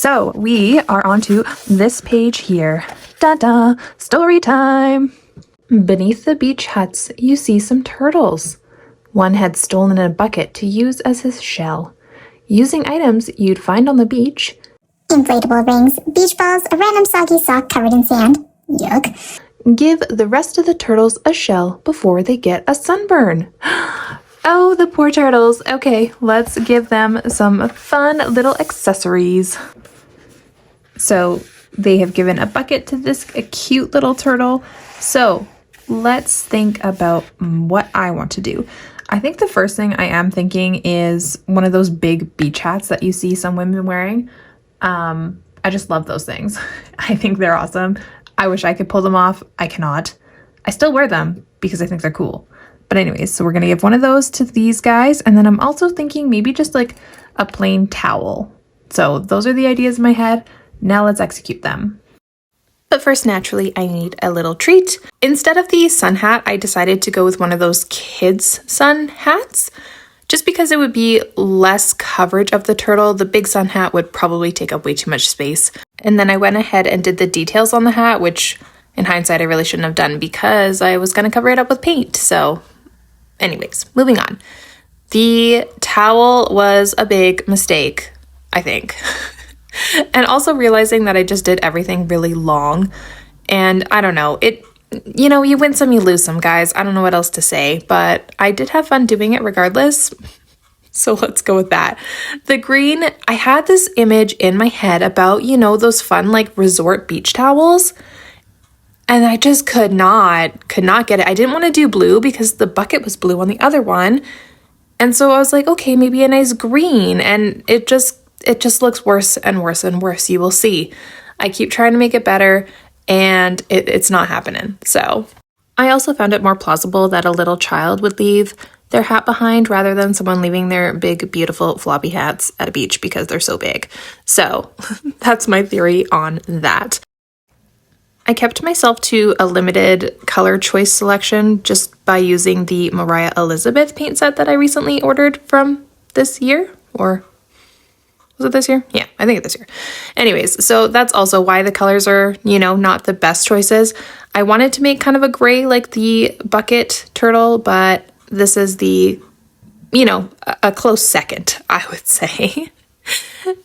So we are onto this page here. Da-da, story time. Beneath the beach huts, you see some turtles. One had stolen a bucket to use as his shell. Using items you'd find on the beach. Inflatable rings, beach balls, a random soggy sock covered in sand. Yuck. Give the rest of the turtles a shell before they get a sunburn. Oh, the poor turtles. Okay, let's give them some fun little accessories. So they have given a bucket to this cute little turtle. So let's think about what I want to do. I think the first thing I am thinking is one of those big beach hats that you see some women wearing. I just love those things. I think they're awesome. I wish I could pull them off. I cannot. I still wear them because I think they're cool. But anyways, so we're going to give one of those to these guys. And then I'm also thinking maybe just like a plain towel. So those are the ideas in my head. Now let's execute them. But first, naturally, I need a little treat. Instead of the sun hat, I decided to go with one of those kids' sun hats. Just because it would be less coverage of the turtle, the big sun hat would probably take up way too much space. And then I went ahead and did the details on the hat, which in hindsight I really shouldn't have done because I was going to cover it up with paint. So anyways, moving on. The towel was a big mistake, I think. And also realizing that I just did everything really long. And I don't know, you win some, you lose some, guys. I don't know what else to say, but I did have fun doing it regardless. So let's go with that. The green, I had this image in my head about, those fun like resort beach towels. And I just could not get it. I didn't want to do blue because the bucket was blue on the other one. And so I was like, okay, maybe a nice green. And it just looks worse and worse and worse. You will see. I keep trying to make it better and it's not happening. So I also found it more plausible that a little child would leave their hat behind rather than someone leaving their big, beautiful floppy hats at a beach because they're so big. So that's my theory on that. I kept myself to a limited color choice selection just by using the Mariah Elizabeth paint set that I recently ordered from this year, or was it this year? Yeah, I think it's this year. Anyways, so that's also why the colors are, not the best choices. I wanted to make kind of a gray like the bucket turtle, but this is the, a close second, I would say.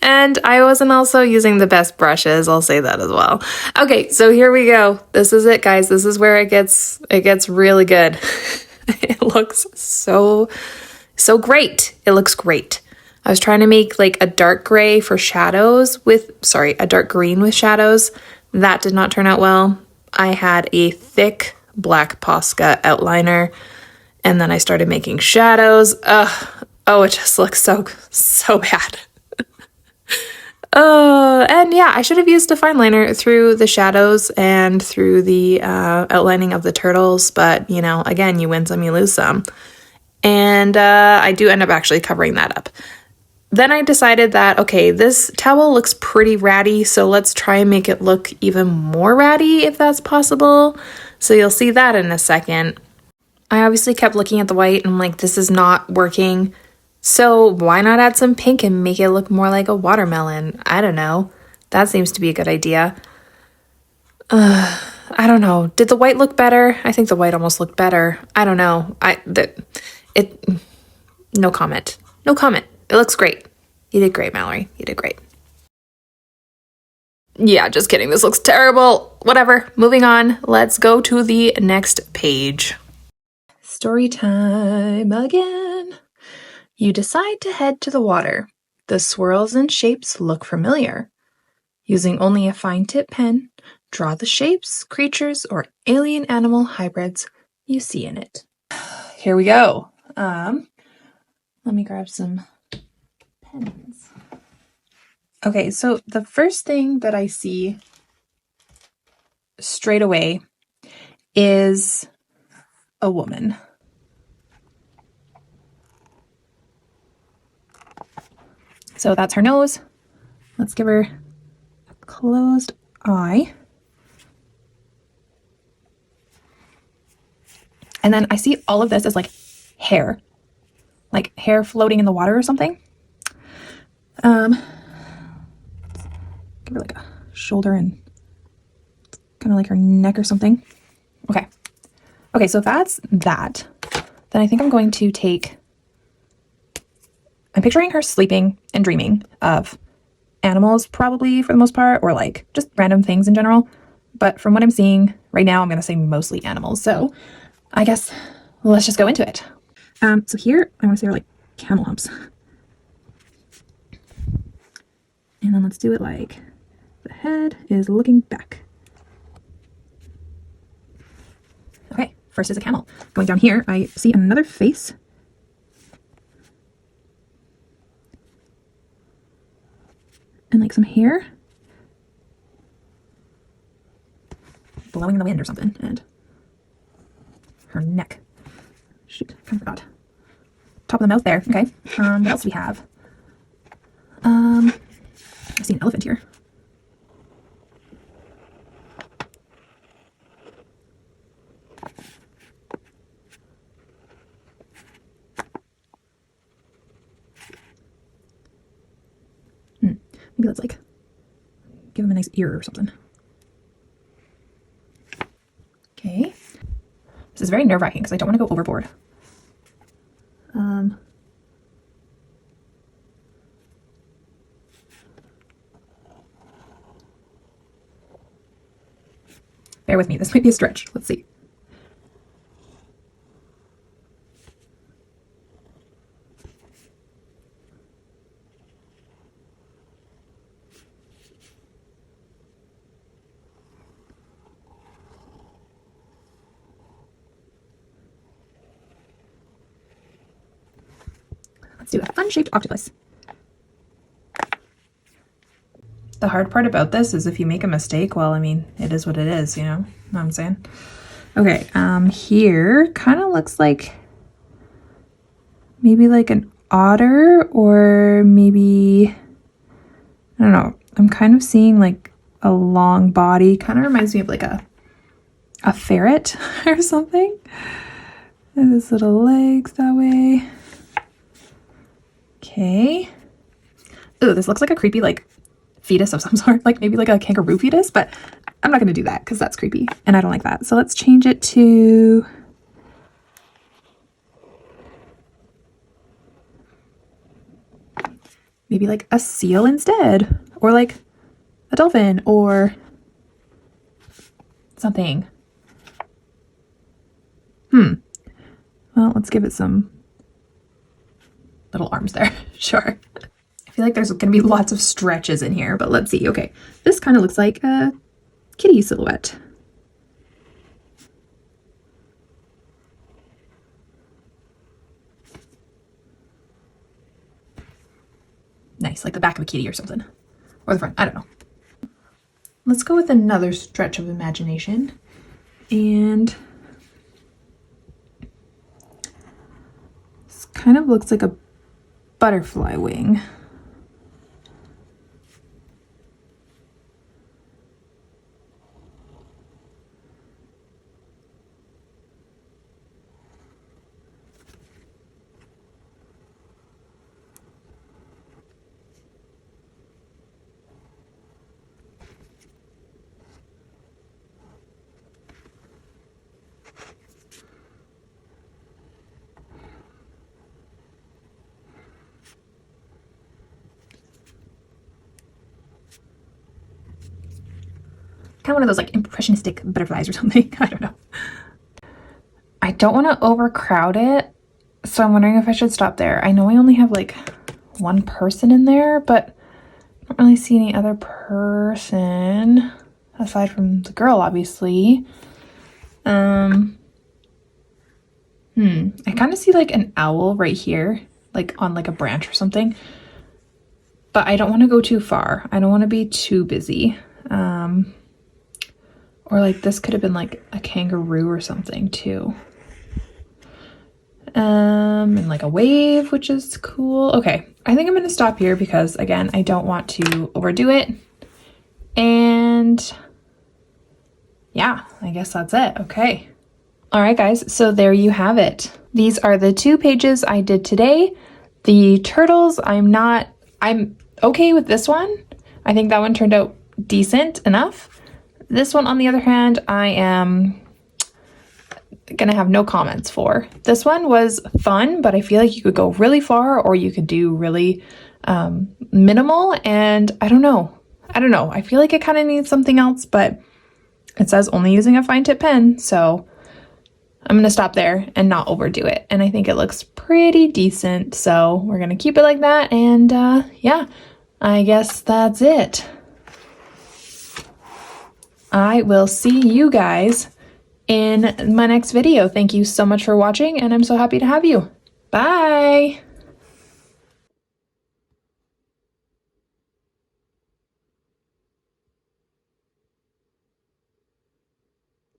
And I wasn't also using the best brushes, I'll say that as well. Okay, so here we go. This is it, guys. This is where it gets really good. It looks so great. It looks great. I was trying to make like a dark gray for shadows a dark green with shadows. That did not turn out well. I had a thick black Posca outliner and then I started making shadows. Oh, it just looks so bad. And yeah, I should have used a fine liner through the shadows and through the outlining of the turtles. But, again, you win some, you lose some. And I do end up actually covering that up. Then I decided that, okay, this towel looks pretty ratty, so let's try and make it look even more ratty if that's possible. So you'll see that in a second. I obviously kept looking at the white and I'm like, this is not working. So why not add some pink and make it look more like a watermelon? I don't know. That seems to be a good idea. I don't know. Did the white look better? I think the white almost looked better. I don't know. No comment. No comment. It looks great. You did great, Mallory. You did great. Yeah, just kidding. This looks terrible. Whatever. Moving on. Let's go to the next page. Story time again. You decide to head to the water. The swirls and shapes look familiar. Using only a fine tip pen, draw the shapes, creatures, or alien animal hybrids you see in it. Here we go. Let me grab some pens. Okay, so the first thing that I see straight away is a woman. So that's her nose. Let's give her a closed eye. And then I see all of this as like hair floating in the water or something. give her like a shoulder and kind of like her neck or something. Okay. Okay, so if that's that, then I think I'm going to take, I'm picturing her sleeping and dreaming of animals probably for the most part, or like just random things in general. But from what I'm seeing right now, I'm going to say mostly animals. So I guess let's just go into it. So here I want to say are like camel humps. And then let's do it like the head is looking back. Okay, first is a camel. Going down here, I see another face. And like some hair. Blowing in the wind or something. And her neck. Shoot, I kind of forgot. Top of the mouth there. Okay. What else do we have? I see an elephant here. Maybe let's like give him a nice ear or something. Okay. This is very nerve-wracking because I don't want to go overboard. Bear with me, this might be a stretch. Let's see. Let's do a fun-shaped octopus. The hard part about this is if you make a mistake, well, I mean, it is what it is, you know what I'm saying? Okay, here kind of looks like maybe like an otter or maybe, I don't know. I'm kind of seeing like a long body. Kind of reminds me of like a ferret or something. And his little legs that way. Okay. Ooh, this looks like a creepy like fetus of some sort, like maybe like a kangaroo fetus, but I'm not going to do that because that's creepy and I don't like that. So let's change it to maybe like a seal instead, or like a dolphin or something. Well, let's give it some little arms there. Sure. I feel like there's going to be lots of stretches in here, but let's see. Okay, this kind of looks like a kitty silhouette. Nice, like the back of a kitty or something. Or the front, I don't know. Let's go with another stretch of imagination. And this kind of looks like a butterfly wing. Kind of one of those like impressionistic butterflies or something. I don't know. I don't want to overcrowd it, so I'm wondering if I should stop there. I know I only have like one person in there, but I don't really see any other person aside from the girl, obviously. I kind of see like an owl right here, like on like a branch or something, but I don't want to go too far. I don't want to be too busy. Or like this could have been like a kangaroo or something too. And like a wave, which is cool. Okay, I think I'm gonna stop here because again, I don't want to overdo it. And yeah, I guess that's it. Okay. All right, guys, so there you have it. These are the 2 pages I did today. The turtles, I'm okay with this one. I think that one turned out decent enough. This one, on the other hand, I am gonna have no comments for. This one was fun, but I feel like you could go really far or you could do really minimal, and I don't know. I feel like it kind of needs something else, but it says only using a fine tip pen, so I'm gonna stop there and not overdo it. And I think it looks pretty decent, so we're gonna keep it like that. And yeah, I guess that's it. I will see you guys in my next video. Thank you so much for watching, and I'm so happy to have you. Bye!